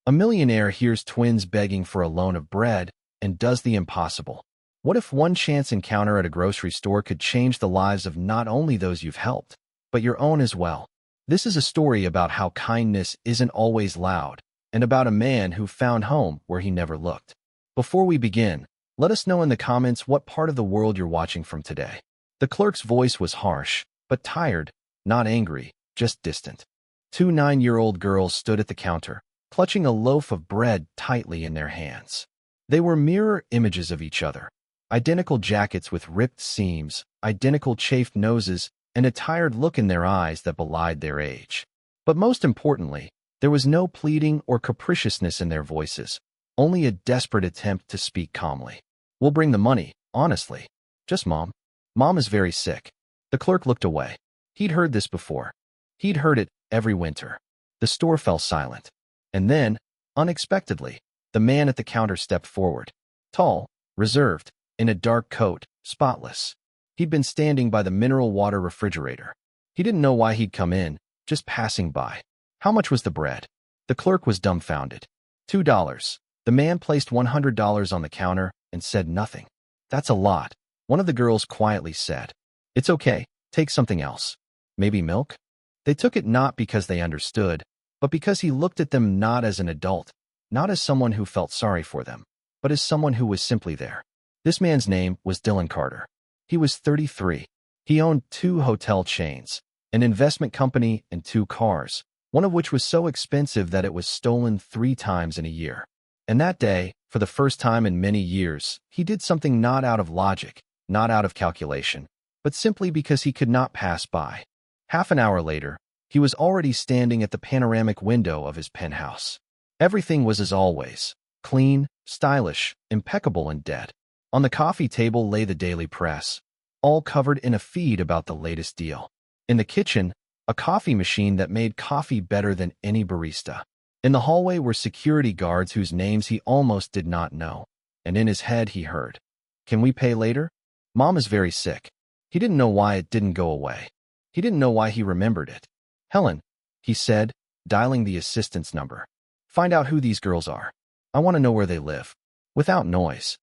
A millionaire hears twins begging for a loan of bread and does the impossible. What if one chance encounter at a grocery store could change the lives of not only those you've helped, but your own as well? This is a story about how kindness isn't always loud, and about a man who found home where he never looked. Before we begin, let us know in the comments what part of the world you're watching from today. The clerk's voice was harsh, but tired, not angry, just distant. Two 9-year-old girls stood at the counter, clutching a loaf of bread tightly in their hands. They were mirror images of each other. Identical jackets with ripped seams, identical chafed noses, and a tired look in their eyes that belied their age. But most importantly, there was no pleading or capriciousness in their voices, only a desperate attempt to speak calmly. "We'll bring the money, honestly. Just Mom. Mom is very sick." The clerk looked away. He'd heard this before. He'd heard it every winter. The store fell silent. And then, unexpectedly, the man at the counter stepped forward. Tall, reserved, in a dark coat, spotless. He'd been standing by the mineral water refrigerator. He didn't know why he'd come in, just passing by. How much was the bread? The clerk was dumbfounded. $2. The man placed $100 on the counter and said nothing. "That's a lot," one of the girls quietly said. "It's okay, take something else. Maybe milk?" They took it not because they understood, but because he looked at them not as an adult, not as someone who felt sorry for them, but as someone who was simply there. This man's name was Dylan Carter. He was 33. He owned 2 hotel chains, an investment company, and 2 cars, one of which was so expensive that it was stolen 3 times in a year. And that day, for the first time in many years, he did something not out of logic, not out of calculation, but simply because he could not pass by. Half an hour later, he was already standing at the panoramic window of his penthouse. Everything was as always, clean, stylish, impeccable, and dead. On the coffee table lay the daily press, all covered in a feed about the latest deal. In the kitchen, a coffee machine that made coffee better than any barista. In the hallway were security guards whose names he almost did not know. And in his head he heard, "Can we pay later? Mom is very sick." He didn't know why it didn't go away. He didn't know why he remembered it. "Helen," he said, dialing the assistant's number. "Find out who these girls are. I want to know where they live." Without noise.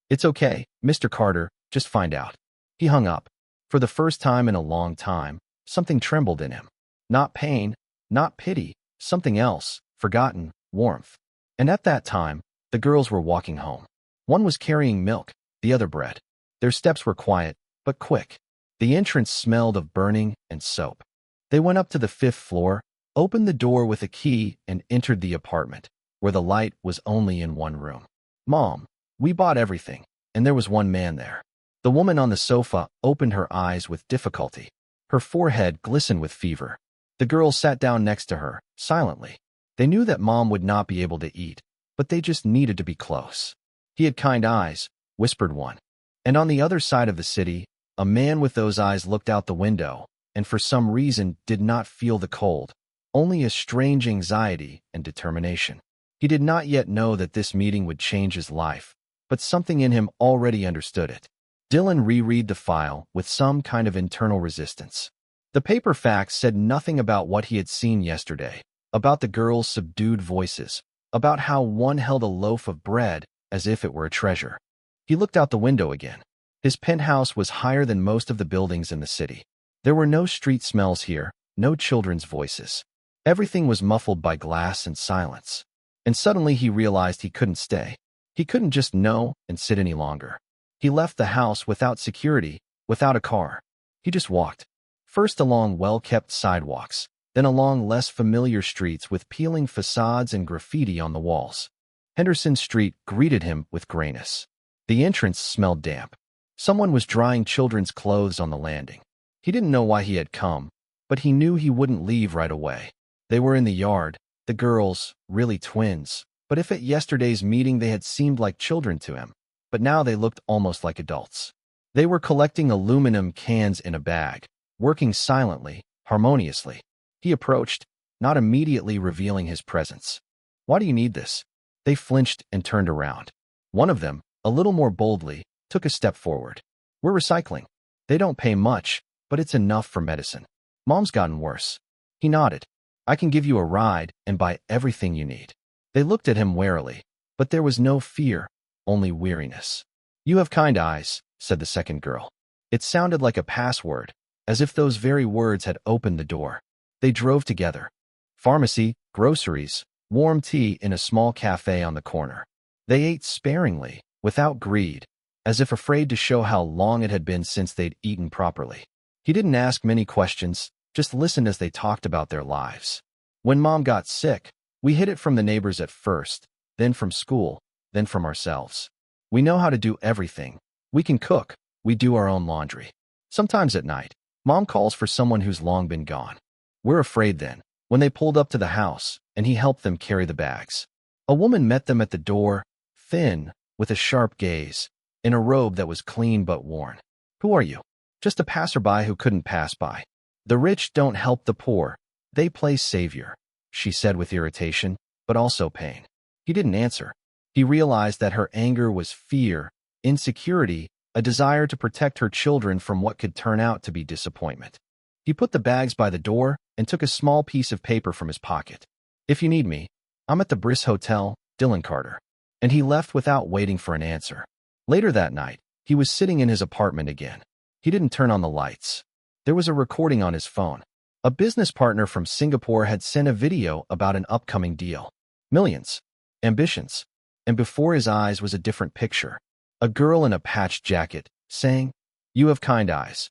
"It's okay, Mr. Carter, just find out." He hung up. For the first time in a long time, something trembled in him. Not pain, not pity, something else, forgotten, warmth. And at that time, the girls were walking home. One was carrying milk, the other bread. Their steps were quiet, but quick. The entrance smelled of burning and soap. They went up to the 5th floor, opened the door with a key, and entered the apartment, where the light was only in one room. "Mom, we bought everything, and there was one man there." The woman on the sofa opened her eyes with difficulty. Her forehead glistened with fever. The girls sat down next to her, silently. They knew that Mom would not be able to eat, but they just needed to be close. "He had kind eyes," whispered one. And on the other side of the city, a man with those eyes looked out the window, and for some reason did not feel the cold, only a strange anxiety and determination. He did not yet know that this meeting would change his life, but something in him already understood it. Dylan reread the file with some kind of internal resistance. The paper facts said nothing about what he had seen yesterday, about the girls' subdued voices, about how one held a loaf of bread as if it were a treasure. He looked out the window again. His penthouse was higher than most of the buildings in the city. There were no street smells here, no children's voices. Everything was muffled by glass and silence. And suddenly he realized he couldn't stay. He couldn't just know and sit any longer. He left the house without security, without a car. He just walked. First along well-kept sidewalks, then along less familiar streets with peeling facades and graffiti on the walls. Henderson Street greeted him with grayness. The entrance smelled damp. Someone was drying children's clothes on the landing. He didn't know why he had come, but he knew he wouldn't leave right away. They were in the yard, the girls, really twins, but if at yesterday's meeting they had seemed like children to him, but now they looked almost like adults. They were collecting aluminum cans in a bag, working silently, harmoniously. He approached, not immediately revealing his presence. "Why do you need this?" They flinched and turned around. One of them, a little more boldly, took a step forward. "We're recycling. They don't pay much, but it's enough for medicine. Mom's gotten worse." He nodded. "I can give you a ride and buy everything you need." They looked at him warily, but there was no fear, only weariness. "You have kind eyes," said the second girl. It sounded like a password, as if those very words had opened the door. They drove together. Pharmacy, groceries, warm tea in a small cafe on the corner. They ate sparingly, without greed, as if afraid to show how long it had been since they'd eaten properly. He didn't ask many questions, just listened as they talked about their lives. "When Mom got sick, we hid it from the neighbors at first, then from school, then from ourselves. We know how to do everything. We can cook, we do our own laundry. Sometimes at night, Mom calls for someone who's long been gone. We're afraid then, when they pulled up to the house, and he helped them carry the bags. A woman met them at the door, thin, with a sharp gaze, in a robe that was clean but worn. "Who are you?" "Just a passerby who couldn't pass by. The rich don't help the poor, they play savior," she said with irritation, but also pain. He didn't answer. He realized that her anger was fear, insecurity, a desire to protect her children from what could turn out to be disappointment. He put the bags by the door and took a small piece of paper from his pocket. "If you need me, I'm at the Briss Hotel, Dylan Carter." And he left without waiting for an answer. Later that night, he was sitting in his apartment again. He didn't turn on the lights. There was a recording on his phone. A business partner from Singapore had sent a video about an upcoming deal. Millions. Ambitions. And before his eyes was a different picture. A girl in a patched jacket, saying, "You have kind eyes."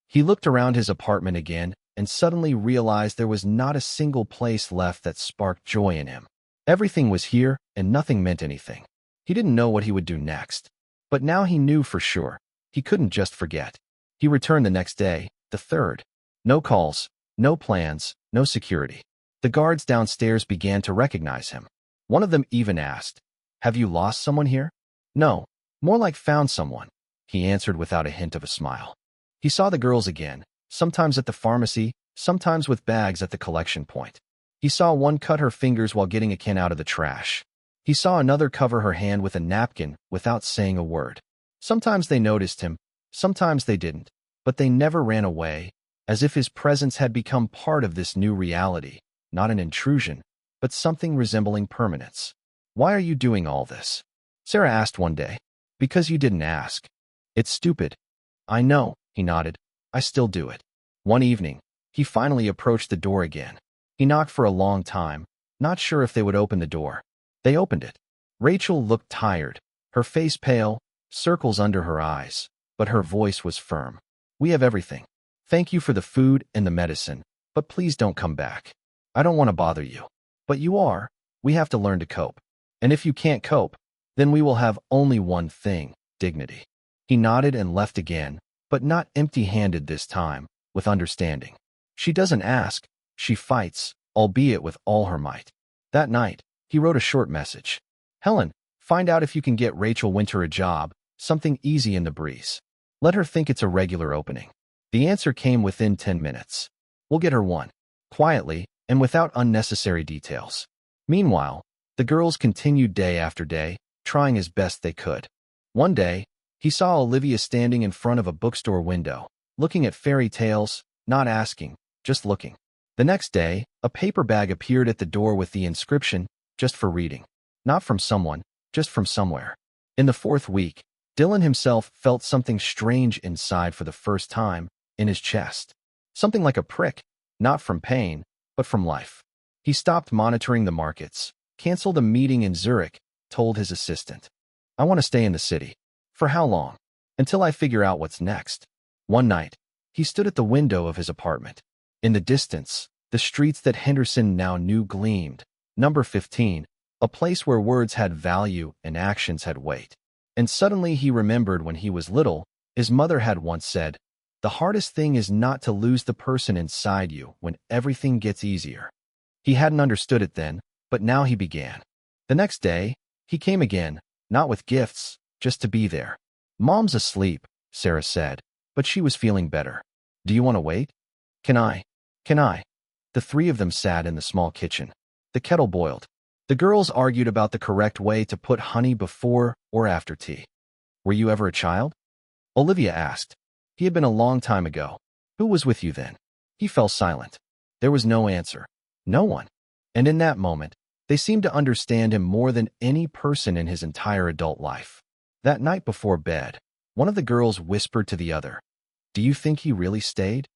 He looked around his apartment again and suddenly realized there was not a single place left that sparked joy in him. Everything was here and nothing meant anything. He didn't know what he would do next. But now he knew for sure. He couldn't just forget. He returned the next day, the third. No calls, no plans, no security. The guards downstairs began to recognize him. One of them even asked, "Have you lost someone here?" "No, more like found someone," he answered without a hint of a smile. He saw the girls again, sometimes at the pharmacy, sometimes with bags at the collection point. He saw one cut her fingers while getting a can out of the trash. He saw another cover her hand with a napkin without saying a word. Sometimes they noticed him, sometimes they didn't, but they never ran away, as if his presence had become part of this new reality, not an intrusion, but something resembling permanence. "Why are you doing all this?" Sarah asked one day. "Because you didn't ask." "It's stupid." "I know," he nodded. "I still do it." One evening, he finally approached the door again. He knocked for a long time, not sure if they would open the door. They opened it. Rachel looked tired, her face pale, circles under her eyes, but her voice was firm. "We have everything. Thank you for the food and the medicine, but please don't come back. I don't want to bother you. But you are. We have to learn to cope. And if you can't cope, then we will have only one thing, dignity." He nodded and left again, but not empty-handed this time, with understanding. She doesn't ask, she fights, albeit with all her might. That night, he wrote a short message. "Helen, find out if you can get Rachel Winter a job, something easy in the breeze. Let her think it's a regular opening." The answer came within 10 minutes. "We'll get her one." Quietly, and without unnecessary details. Meanwhile, the girls continued day after day, trying as best they could. One day, he saw Olivia standing in front of a bookstore window, looking at fairy tales, not asking, just looking. The next day, a paper bag appeared at the door with the inscription, "Just for reading." Not from someone, just from somewhere. In the fourth week, Dylan himself felt something strange inside for the first time, in his chest. Something like a prick, not from pain, but from life. He stopped monitoring the markets, canceled a meeting in Zurich, told his assistant, "I want to stay in the city." "For how long?" "Until I figure out what's next." One night, he stood at the window of his apartment. In the distance, the streets that Henderson now knew gleamed. Number 15, a place where words had value and actions had weight. And suddenly he remembered when he was little, his mother had once said, "The hardest thing is not to lose the person inside you when everything gets easier." He hadn't understood it then, but now he began. The next day, he came again, not with gifts, just to be there. "Mom's asleep," Sarah said, but she was feeling better. "Do you want to wait?" Can I? The three of them sat in the small kitchen. The kettle boiled. The girls argued about the correct way to put honey before or after tea. "Were you ever a child?" Olivia asked. He had been a long time ago. "Who was with you then?" He fell silent. There was no answer. No one. And in that moment, They seemed to understand him more than any person in his entire adult life. That night before bed, one of the girls whispered to the other, "Do you think he really stayed?"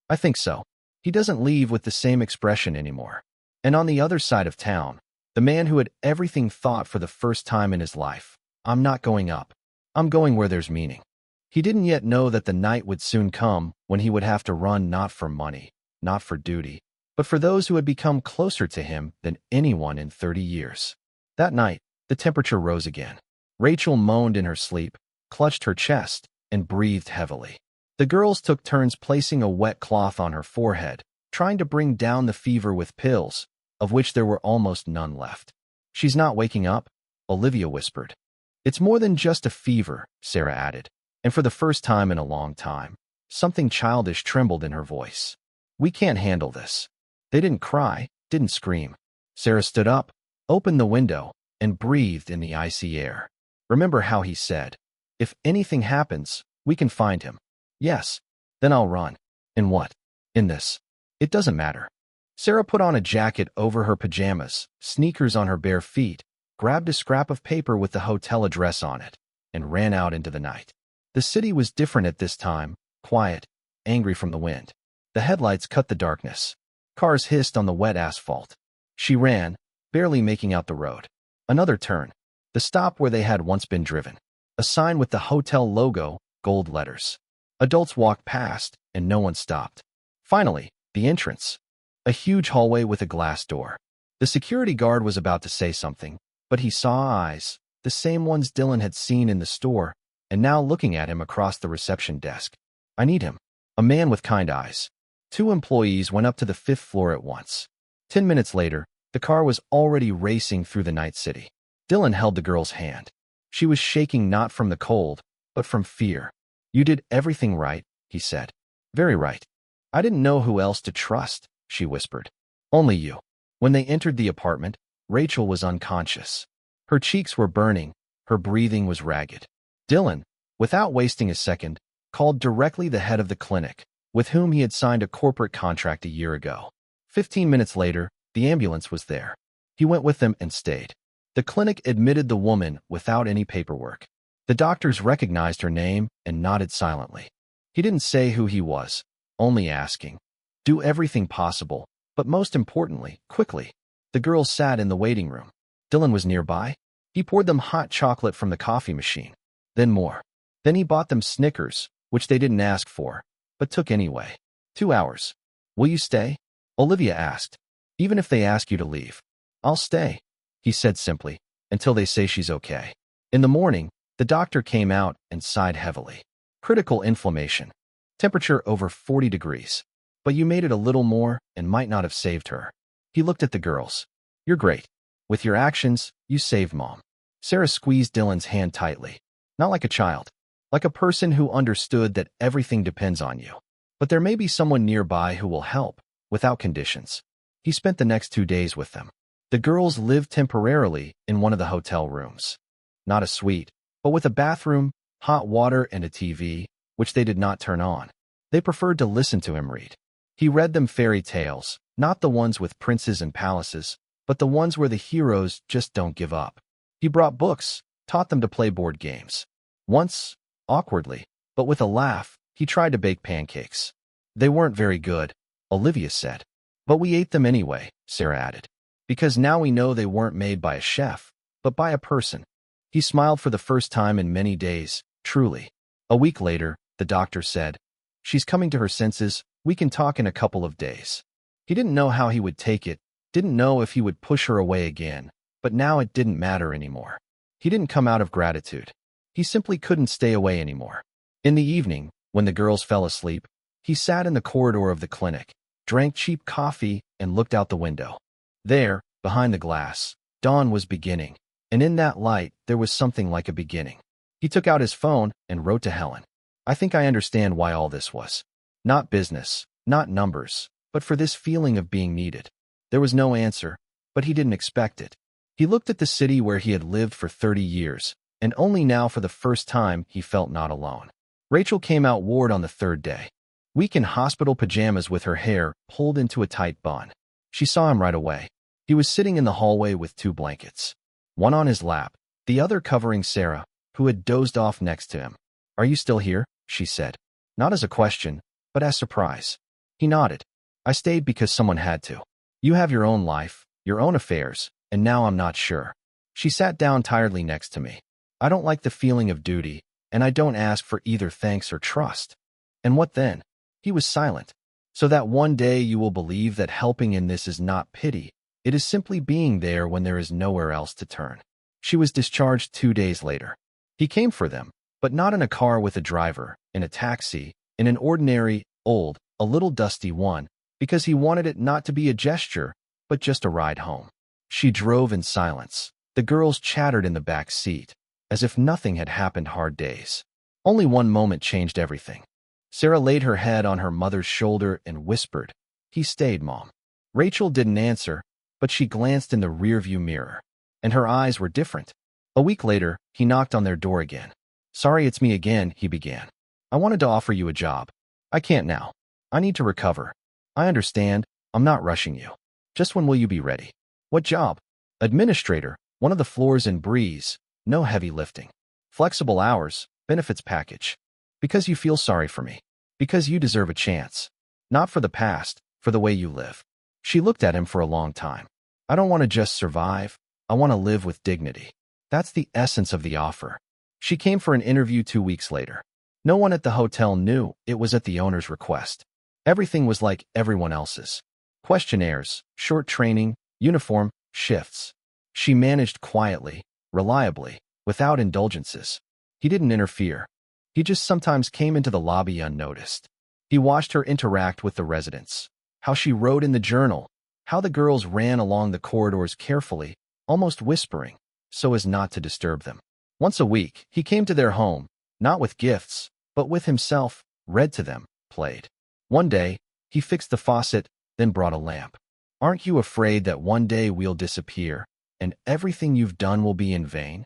"I think so. He doesn't leave with the same expression anymore." And on the other side of town, the man who had everything thought for the first time in his life, "I'm not going up. I'm going where there's meaning." He didn't yet know that the night would soon come when he would have to run not for money, not for duty, but for those who had become closer to him than anyone in 30 years. That night, the temperature rose again. Rachel moaned in her sleep, clutched her chest, and breathed heavily. The girls took turns placing a wet cloth on her forehead, trying to bring down the fever with pills, of which there were almost none left. "She's not waking up," Olivia whispered. "It's more than just a fever," Sarah added, and for the first time in a long time, something childish trembled in her voice. "We can't handle this." They didn't cry, didn't scream. Sarah stood up, opened the window, and breathed in the icy air. "Remember how he said, 'If anything happens, we can find him.'" "Yes. Then I'll run." "In what?" "In this. It doesn't matter." Sarah put on a jacket over her pajamas, sneakers on her bare feet, grabbed a scrap of paper with the hotel address on it, and ran out into the night. The city was different at this time, quiet, angry from the wind. The headlights cut the darkness. Cars hissed on the wet asphalt. She ran, barely making out the road. Another turn. The stop where they had once been driven. A sign with the hotel logo, gold letters. Adults walked past, and no one stopped. Finally, the entrance. A huge hallway with a glass door. The security guard was about to say something, but he saw eyes, the same ones Dylan had seen in the store, and now looking at him across the reception desk. "I need him." A man with kind eyes. 2 employees went up to the 5th floor at once. 10 minutes later, the car was already racing through the night city. Dylan held the girl's hand. She was shaking not from the cold, but from fear. "You did everything right," he said. "Very right." "I didn't know who else to trust," she whispered. "Only you." When they entered the apartment, Rachel was unconscious. Her cheeks were burning, her breathing was ragged. Dylan, without wasting a second, called directly the head of the clinic, with whom he had signed a corporate contract a year ago. 15 minutes later, the ambulance was there. He went with them and stayed. The clinic admitted the woman without any paperwork. The doctors recognized her name and nodded silently. He didn't say who he was, only asking, "Do everything possible, but most importantly, quickly." The girls sat in the waiting room. Dylan was nearby. He poured them hot chocolate from the coffee machine. Then more. Then he bought them Snickers, which they didn't ask for, but took anyway. 2 hours. "Will you stay?" Olivia asked. "Even if they ask you to leave." "I'll stay," he said simply, "until they say she's okay." In the morning, the doctor came out and sighed heavily. "Critical inflammation. Temperature over 40 degrees. But you made it a little more and might not have saved her." He looked at the girls. "You're great. With your actions, you saved Mom." Sarah squeezed Dylan's hand tightly. Not like a child. Like a person who understood that everything depends on you. But there may be someone nearby who will help, without conditions. He spent the next 2 days with them. The girls lived temporarily in one of the hotel rooms. Not a suite, but with a bathroom, hot water, and a TV, which they did not turn on. They preferred to listen to him read. He read them fairy tales, not the ones with princes and palaces, but the ones where the heroes just don't give up. He brought books, taught them to play board games. Once, awkwardly, but with a laugh, he tried to bake pancakes. "They weren't very good," Olivia said. "But we ate them anyway," Sarah added. "Because now we know they weren't made by a chef, but by a person." He smiled for the first time in many days, truly. A week later, the doctor said, "She's coming to her senses. We can talk in a couple of days." He didn't know how he would take it, didn't know if he would push her away again, but now it didn't matter anymore. He didn't come out of gratitude. He simply couldn't stay away anymore. In the evening, when the girls fell asleep, he sat in the corridor of the clinic, drank cheap coffee, and looked out the window. There, behind the glass, dawn was beginning, and in that light there was something like a beginning. He took out his phone and wrote to Helen. "I think I understand why all this was. Not business, not numbers, but for this feeling of being needed." There was no answer, but he didn't expect it. He looked at the city where he had lived for 30 years, and only now for the first time he felt not alone. Rachel came out ward on the 3rd day. Weak in hospital pajamas with her hair pulled into a tight bun. She saw him right away. He was sitting in the hallway with two blankets, one on his lap, the other covering Sarah, who had dozed off next to him. "Are you still here?" she said, not as a question, but as surprise. He nodded. "I stayed because someone had to. You have your own life, your own affairs, and now I'm not sure." She sat down tiredly next to me. "I don't like the feeling of duty, and I don't ask for either thanks or trust." "And what then?" He was silent. "So that one day you will believe that helping in this is not pity. It is simply being there when there is nowhere else to turn." She was discharged 2 days later. He came for them, but not in a car with a driver, in a taxi, in an ordinary, old, a little dusty one, because he wanted it not to be a gesture, but just a ride home. She drove in silence. The girls chattered in the back seat, as if nothing had happened. Hard days. Only one moment changed everything. Sarah laid her head on her mother's shoulder and whispered, "He stayed, Mom." Rachel didn't answer, but she glanced in the rearview mirror, and her eyes were different. A week later, he knocked on their door again. "Sorry, it's me again," he began. "I wanted to offer you a job. I can't now. I need to recover. I understand. I'm not rushing you. Just when will you be ready?" "What job?" "Administrator, one of the floors in Breeze. No heavy lifting. Flexible hours, benefits package. Because you feel sorry for me. Because you deserve a chance. Not for the past, for the way you live." She looked at him for a long time. "I don't want to just survive. I want to live with dignity." That's the essence of the offer. She came for an interview 2 weeks later. No one at the hotel knew it was at the owner's request. Everything was like everyone else's. Questionnaires, short training, uniform, shifts. She managed quietly, reliably, without indulgences. He didn't interfere. He just sometimes came into the lobby unnoticed. He watched her interact with the residents, how she wrote in the journal, how the girls ran along the corridors carefully, almost whispering, so as not to disturb them. Once a week, he came to their home, not with gifts, but with himself, read to them, played. One day, he fixed the faucet, then brought a lamp. "Aren't you afraid that one day we'll disappear, and everything you've done will be in vain?"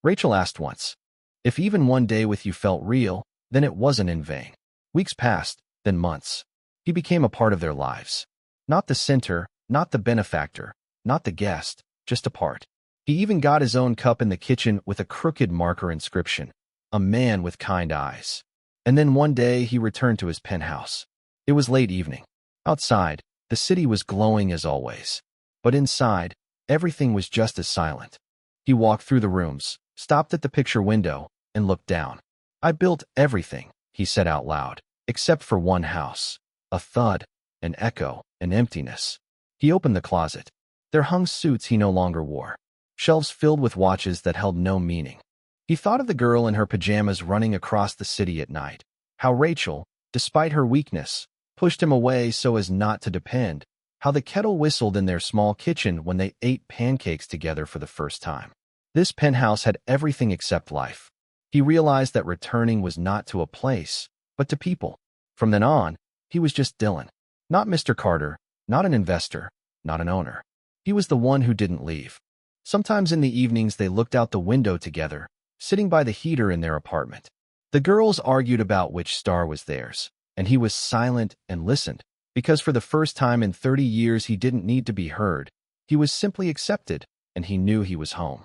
Rachel asked once. If even one day with you felt real, then it wasn't in vain. Weeks passed, then months. He became a part of their lives. Not the center, not the benefactor, not the guest, just a part. He even got his own cup in the kitchen with a crooked marker inscription, "A man with kind eyes." And then one day he returned to his penthouse. It was late evening. Outside, the city was glowing as always. But inside, everything was just as silent. He walked through the rooms, stopped at the picture window, and looked down. "I built everything," he said out loud, "except for one house." A thud, an echo, an emptiness. He opened the closet. There hung suits he no longer wore. Shelves filled with watches that held no meaning. He thought of the girl in her pajamas running across the city at night. How Rachel, despite her weakness, pushed him away so as not to depend. How the kettle whistled in their small kitchen when they ate pancakes together for the first time. This penthouse had everything except life. He realized that returning was not to a place, but to people. From then on, he was just Dylan. Not Mr. Carter, not an investor, not an owner. He was the one who didn't leave. Sometimes in the evenings they looked out the window together, sitting by the heater in their apartment. The girls argued about which star was theirs, and he was silent and listened, because for the first time in 30 years he didn't need to be heard. He was simply accepted, and he knew he was home.